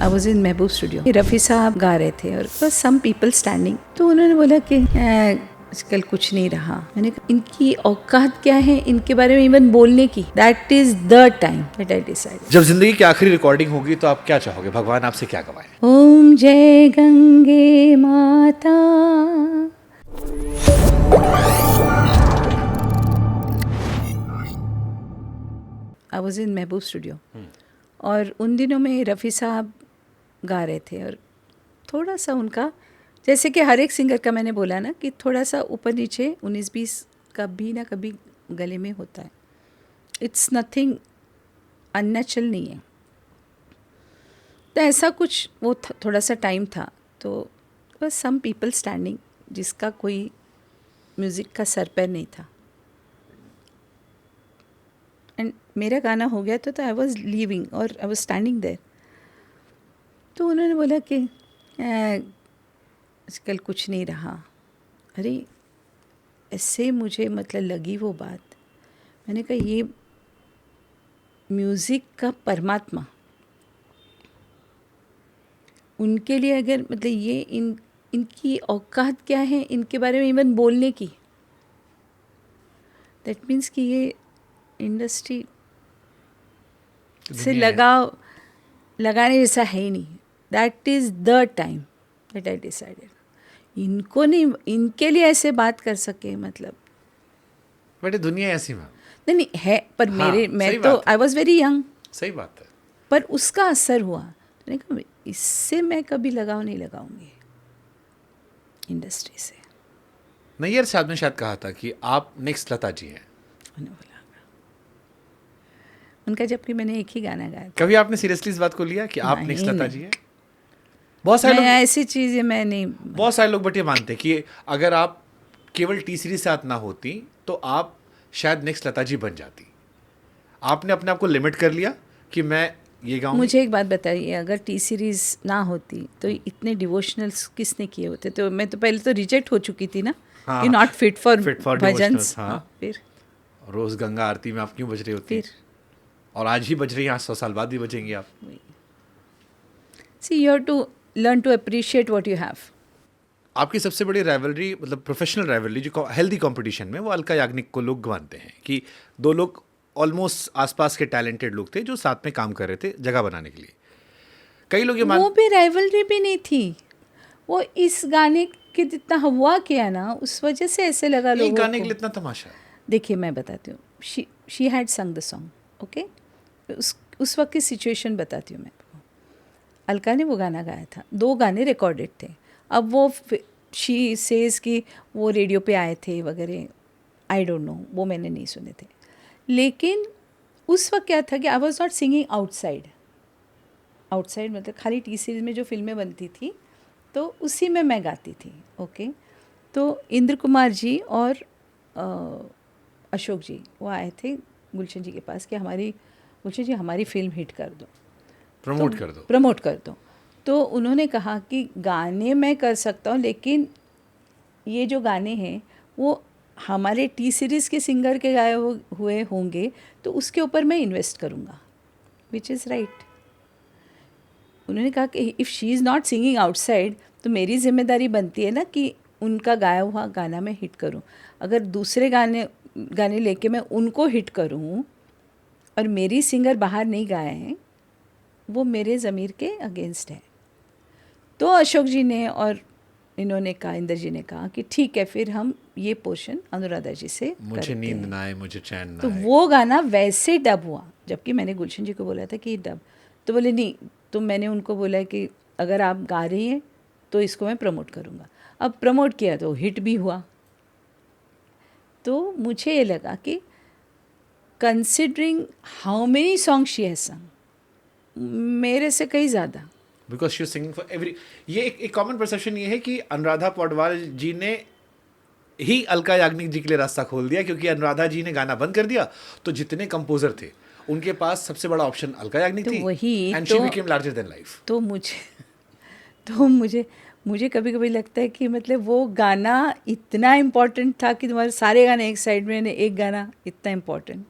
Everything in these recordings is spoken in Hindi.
I was in Mehboob studio, Rafi साहब गा रहे थे और बस सम पीपल स्टैंडिंग, तो उन्होंने बोला कि आजकल कुछ नहीं रहा। मैंने कहा इनकी औकात क्या है इनके बारे में इवन बोलने की। That is the time that I decided. जब जिंदगी की आखिरी रिकॉर्डिंग होगी तो आप क्या चाहोगे, भगवान आपसे क्या गवाए? ओम जय गंगे माता। I was in Mehboob studio और उन दिनों में रफ़ी साहब गा रहे थे और थोड़ा सा उनका, जैसे कि हर एक सिंगर का मैंने बोला ना कि थोड़ा सा ऊपर नीचे 19-20 कभी ना कभी गले में होता है। इट्स नथिंग अननेचुरल नहीं है। तो ऐसा कुछ वो थोड़ा सा टाइम था, तो बस सम पीपल स्टैंडिंग, जिसका कोई म्यूज़िक का सर पैर नहीं था। एंड मेरा गाना हो गया तो आई वॉज लीविंग और आई वॉज स्टैंडिंग देयर। तो उन्होंने बोला कि आजकल कुछ नहीं रहा। अरे ऐसे मुझे मतलब लगी वो बात। मैंने कहा ये म्यूज़िक का परमात्मा, उनके लिए अगर मतलब ये इनकी औकात क्या है इनके बारे में इवन बोलने की। दैट मीन्स कि ये इंडस्ट्री से लगाने जैसा है ही नहीं। That is the time that I decided. इनको नहीं, इनके लिए ऐसे बात कर सके मतलब। बट ये दुनिया ऐसी मैम। नहीं नहीं है, पर हाँ, मैं तो आई वॉज वेरी यंग। सही बात है। पर उसका असर हुआ। मैंने कहा इससे मैं कभी लगाव नहीं लगाऊंगी इंडस्ट्री से। नैयर साहब ने शायद कहा था कि आप नेक्स्ट लता जी हैं। उन्होंने बोला उनका, जबकि मैंने एक ही गाना गाया था। कभी आपने सीरियसली इस बात को लिया कि आप नेक्स्ट लता जी हैं? बहुत ऐसी चीज़ें मैं नहीं। बहुत सारे लोग बट ये मानते हैं कि अगर आप केवल टी सीरीज साथ ना होती तो आप शायद नेक्स्ट लता जी बन जाती। आपने अपने आप को लिमिट कर लिया कि मैं ये गाऊंगी। मुझे एक बात बताइए, अगर टी सीरीज ना होती तो इतने डिवोशनल्स किसने किए होते? तो मैं तो पहले तो रिजेक्ट हो चुकी थी ना। हाँ, कि नॉट फिट फॉर डिवोशनल्स। हाँ, फिर रोज गंगा आरती में आप क्यों बज रही होती? फिर और आज ही बज रही हैं, आज 100 साल बाद भी बजेंगी आप। See you have to learn to appreciate what you have. आपकी सबसे बड़ी राइवलरी, मतलब प्रोफेशनल राइवलरी जो हेल्दी कंपटीशन में, वो अलका याग्निक को लोग मानते हैं कि दो लोग ऑलमोस्ट आसपास के टैलेंटेड लोग थे जो साथ में काम कर रहे थे जगह बनाने के लिए। कई लोग ये वो भी राइवलरी भी नहीं थी, वो इस गाने के जितना हुआ किया ना उस वजह से ऐसे लगा लोगों को। गाने के लिए इतना तमाशा। देखिए मैं बताती हूँ, शी हैड संग द सॉन्ग, ओके। उस वक्त की सिचुएशन बताती हूँ मैं। अलका ने वो गाना गाया था, 2 गाने रिकॉर्डेड थे। अब वो शी सेज कि वो रेडियो पे आए थे वगैरह, आई डोंट नो, वो मैंने नहीं सुने थे। लेकिन उस वक्त क्या था कि I was not singing outside मतलब खाली टी सीरीज में जो फिल्में बनती थी तो उसी में मैं गाती थी, ओके। तो इंद्र कुमार जी और अशोक जी वो आए थे गुलशन जी के पास कि गुलशन जी हमारी फिल्म हिट कर दो, प्रमोट कर दो। तो उन्होंने कहा कि गाने मैं कर सकता हूँ, लेकिन ये जो गाने हैं वो हमारे टी सीरीज़ के सिंगर के गाए हुए होंगे तो उसके ऊपर मैं इन्वेस्ट करूँगा, विच इज़ राइट। उन्होंने कहा कि if she is not singing outside तो मेरी जिम्मेदारी बनती है ना कि उनका गाया हुआ गाना मैं हिट करूँ। अगर दूसरे गाने लेके मैं उनको हिट करूँ और मेरी सिंगर बाहर नहीं गाए हैं, वो मेरे ज़मीर के अगेंस्ट है। तो अशोक जी ने और इन्होंने कहा, इंद्र जी ने कहा कि ठीक है फिर हम ये पोर्शन अनुराधा जी से मुझे नींद ना आए, मुझे चैन ना तो आए। वो गाना वैसे डब हुआ, जबकि मैंने गुलशन जी को बोला था कि डब, तो बोले नहीं। तो मैंने उनको बोला कि अगर आप गा रही हैं तो इसको मैं प्रमोट करूँगा। अब प्रमोट किया तो हिट भी हुआ। तो मुझे ये लगा कि considering how many song she has संग, मेरे से कहीं ज़्यादा, because she is singing for every. ये एक कॉमन परसेप्शन ये है कि अनुराधा पौडवाल जी ने ही अलका याग्निक जी के लिए रास्ता खोल दिया, क्योंकि अनुराधा जी ने गाना बंद कर दिया तो जितने कंपोजर थे उनके पास सबसे बड़ा ऑप्शन अलका याग्निक तो थी। वही and she became larger than life. तो मुझे कभी कभी लगता है कि मतलब वो गाना इतना इम्पोर्टेंट था कि तुम्हारे सारे गाने एक साइड में, एक गाना इतना इम्पोर्टेंट।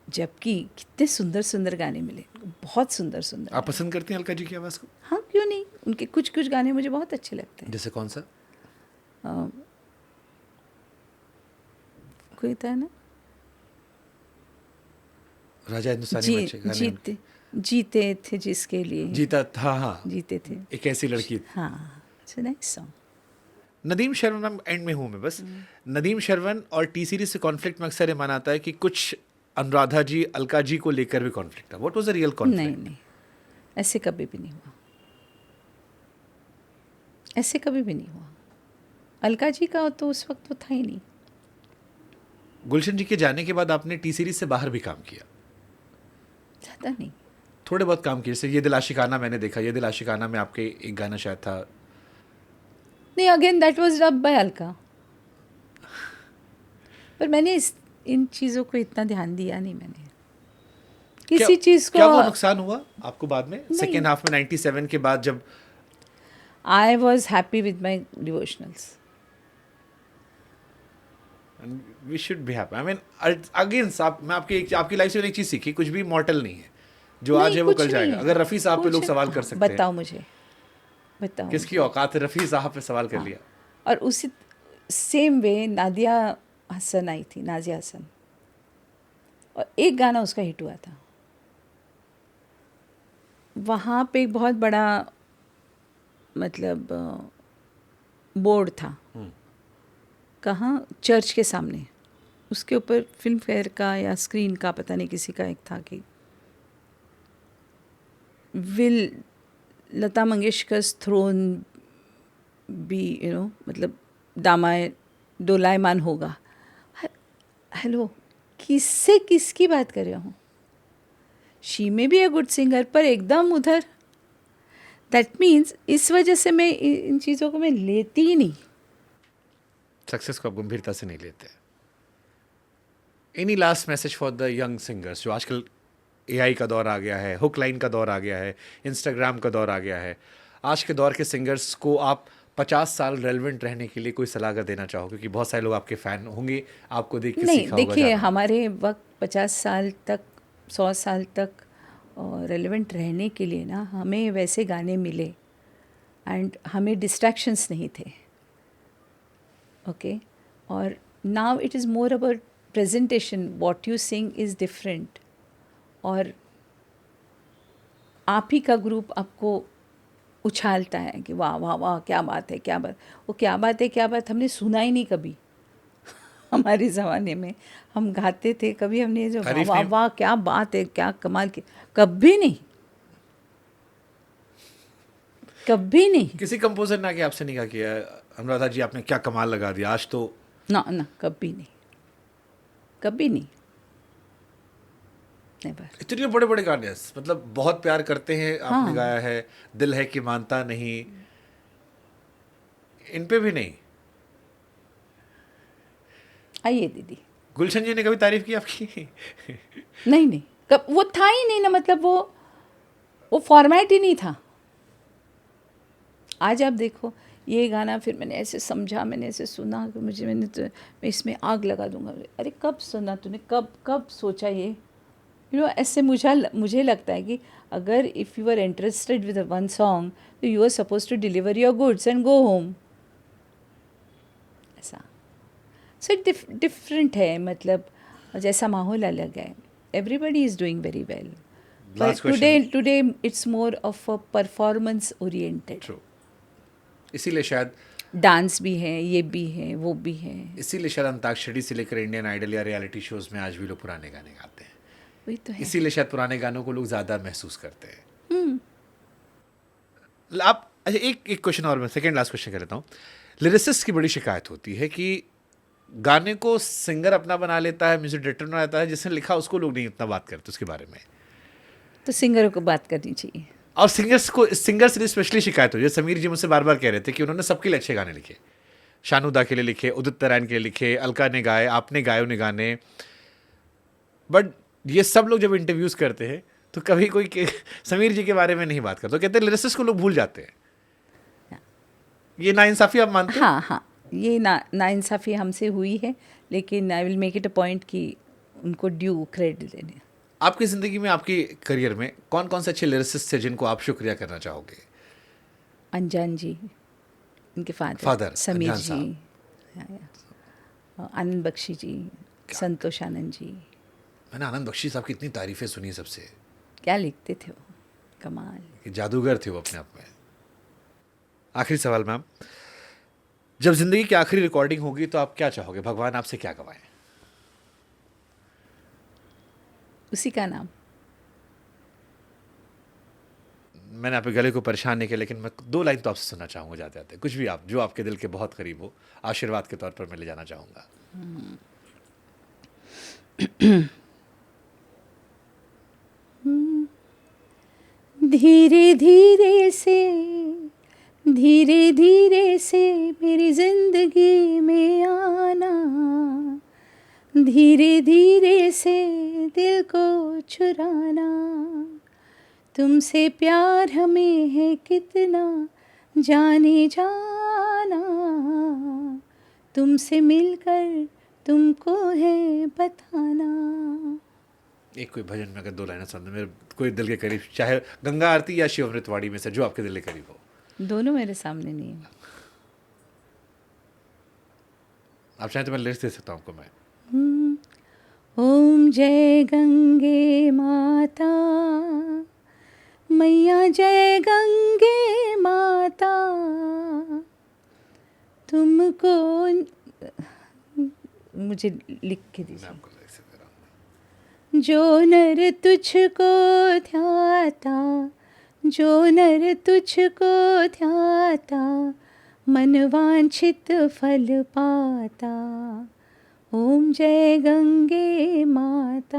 जबकि कितने सुंदर सुंदर गाने मिले, बहुत सुंदर सुंदर। आप पसंद करती हैं अलका जी की आवाज़ को? हाँ, क्यों नहीं, उनके कुछ कुछ गाने मुझे बहुत अच्छे लगते हैं। जैसे कौन सा? कोई था ना, राजा हिंदुस्तानी में अच्छे गाने। जीते थे जिसके लिए, जीता था, हाँ, जीते थे, एक ऐसी लड़की। हाँ, it's a nice song. Nadeem Shravan, and में हूँ मैं बस। नदीम श्रवण और टी सीरीज से कॉन्फ्लिक्ट में अक्सर ये माना आता है कि कुछ अनुराधा जी, अलका जी को लेकर भी कॉन्फ्लिक्ट था। What was the real conflict? नहीं, ऐसे कभी भी नहीं हुआ, ऐसे कभी भी नहीं हुआ। अलका जी का तो उस वक्त तो था ही नहीं। गुलशन जी के जाने के बाद आपने टी सीरीज से बाहर भी काम किया? ज़्यादा नहीं, थोड़े बहुत काम किए, जैसे ये दिल आशिकाना मैंने देखा, ये दिल आशिकाना में आपके एक गाना शायद था। नहीं, again that was dub by Alka, पर मैंने इन चीज़ों को इतना ध्यान दिया नहीं। मैंने किसी चीज़ को, क्या वो नुकसान हुआ आपको बाद में सेकेंड हाफ में 97 के बाद जब? I was happy with my devotionals. We should be happy. I mean again मैं आपकी लाइफ से एक चीज़ सीखी, कुछ भी मॉर्टल नहीं है, जो आज है वो कल जाएगा। अगर रफ़ी साहब पे लोग सवाल कर सकते हैं, बताओ मुझे, बताओ किसकी औकात है रफ़ी साहब पे सवाल कर लिया। और उसी सेम वे नादिया हसन आई थी, नाजिया हसन, और एक गाना उसका हिट हुआ था। वहाँ पे एक बहुत बड़ा मतलब बोर्ड था, कहाँ, चर्च के सामने, उसके ऊपर फिल्म फेयर का या स्क्रीन का पता नहीं किसी का एक था कि विल लता मंगेशकर्स थ्रोन बी मतलब डोलायमान होगा। हेलो, किसकी बात कर रहा हूँ? शी में भी है गुड सिंगर, पर एकदम उधर। दैट मीन्स इस वजह से मैं इन चीज़ों को मैं लेती ही नहीं। सक्सेस को आप गंभीरता से नहीं लेते। Any last message for the young singers, जो आजकल एआई का दौर आ गया है, हुक लाइन का दौर आ गया है, इंस्टाग्राम का दौर आ गया है, आज के दौर के सिंगर्स को आप 50 साल रेलेवेंट रहने के लिए कोई सलाह अगर देना चाहो, क्योंकि बहुत सारे लोग आपके फ़ैन होंगे, आपको देख के सीखा होगा। नहीं, देखिए, हमारे वक्त 50 साल तक, 100 साल तक रेलेवेंट रहने के लिए ना, हमें वैसे गाने मिले एंड हमें डिस्ट्रैक्शंस नहीं थे, ओके। और now it is more about presentation, what you sing is different, और आप ही का ग्रुप आपको उछालता है कि वाह वाह वाह, क्या बात है, क्या बात। वो क्या बात है, क्या बात हमने सुना ही नहीं कभी। हमारे ज़माने में हम गाते थे, कभी हमने जो वाह वाह वाह क्या बात है, क्या कमाल की, कभी नहीं, कभी नहीं। किसी कंपोजर ने आके आपसे नहीं कहा कि अनुराधा जी आपने क्या कमाल लगा दिया आज तो? ना, कभी नहीं, कभी नहीं, नेवर। इतने बड़े बड़े गाने, मतलब बहुत प्यार करते हैं आपने, हाँ। गाया है दिल है कि मानता नहीं, इन पे भी नहीं? आइए दीदी, गुलशन जी ने कभी तारीफ की आपकी? नहीं, कब, वो था ही नहीं ना, मतलब वो फॉर्मेट ही नहीं था। आज आप देखो ये गाना, फिर मैंने ऐसे समझा, मैंने ऐसे सुना कि मैं इसमें आग लगा दूंगा। अरे कब सुना तूने, कब सोचा ये? ऐसे मुझे लगता है कि अगर if you are interested with one song, तो you are suppose to deliver your goods and go home, ऐसा। सो डिफरेंट है, मतलब जैसा माहौल अलग है। Everybody is doing very well, but today it's more of a performance oriented. इसीलिए शायद डांस भी है, ये भी है, वो भी है। इसीलिए शायद अंताक्षरी से लेकर इंडियन आइडल या रियलिटी शोज में आज भी लोग पुराने गाने गाते हैं। वही तो है। इसीलिए शायद पुराने गानों को लोग ज़्यादा महसूस करते हैं। आप अच्छा, एक क्वेश्चन और, मैं सेकेंड लास्ट क्वेश्चन कर लेता हूँ। लिरिसिस्ट की बड़ी शिकायत होती है कि गाने को सिंगर अपना बना लेता है, म्यूजिक डायरेक्टर बना लेता है, जिसने लिखा उसको लोग नहीं उतना बात करते उसके बारे में। तो सिंगरों को बात करनी चाहिए। और सिंगर से स्पेशली शिकायत हो, जैसे समीर जी मुझसे बार बार कह रहे थे कि उन्होंने सबके लिए अच्छे गाने लिखे, शानुदा के लिए लिखे, उदित नारायण के लिए लिखे, अलका ने गाए, आपने गाए उन्हें गाने, बट ये सब लोग जब इंटरव्यूज करते हैं तो कभी कोई समीर जी के बारे में नहीं बात करता, तो कहते हैं लिरिसिस्ट को लोग भूल जाते हैं। ये नाइंसाफी आप मानते हैं? हाँ, ये नाइंसाफ़ी हमसे हुई है, लेकिन I will make it a point कि उनको ड्यू क्रेडिट देने। आपकी ज़िंदगी में, आपकी करियर में कौन कौन से अच्छे लिरिसिस्ट थे जिनको आप शुक्रिया करना चाहोगे? अनजान जी, इनके फादर फादर समीर अनजान जी, साहब। आनंद बख्शी जी, संतोष आनंद जी। मैंने आनंद बख्शी साहब की इतनी तारीफें सुनी सबसे, क्या लिखते थे वो, कमाल। कि जादूगर थे वो अपने आप में। आखिरी सवाल मैम, जब जिंदगी की आखिरी रिकॉर्डिंग होगी तो आप क्या चाहोगे, भगवान आपसे क्या गवाएं? उसी का नाम। मैंने आपके गले को परेशान नहीं किया, लेकिन मैं 2 लाइन तो आपसे सुनना चाहूंगा जाते जाते, कुछ भी आप, जो आपके दिल के बहुत करीब हो, आशीर्वाद के तौर पर मैं ले जाना चाहूंगा। धीरे धीरे से मेरी जिंदगी में आना, धीरे धीरे से दिल को चुराना, तुमसे प्यार हमें है कितना जाने जाना, तुमसे मिलकर तुमको है बताना। एक कोई भजन में अगर 2 लाइनें सुन दे, मेरे कोई दिल के करीब, चाहे गंगा आरती या शिव अमृतवाणी में से, जो आपके दिल के करीब हो। दोनों मेरे सामने नहीं है। आप चाहें तो मैं लिस्ट दे सकता हूँ आपको मैं। ओम जय गंगे माता, मैया जय गंगे माता, तुमको, मुझे लिख के मैं दीजिए। आपको लिस्ट दे रहा हूँ। जो नर तुझको ध्याता, जो नर तुझको ध्याता, मन वांछित फल पाता। ओम जय गंगे माता।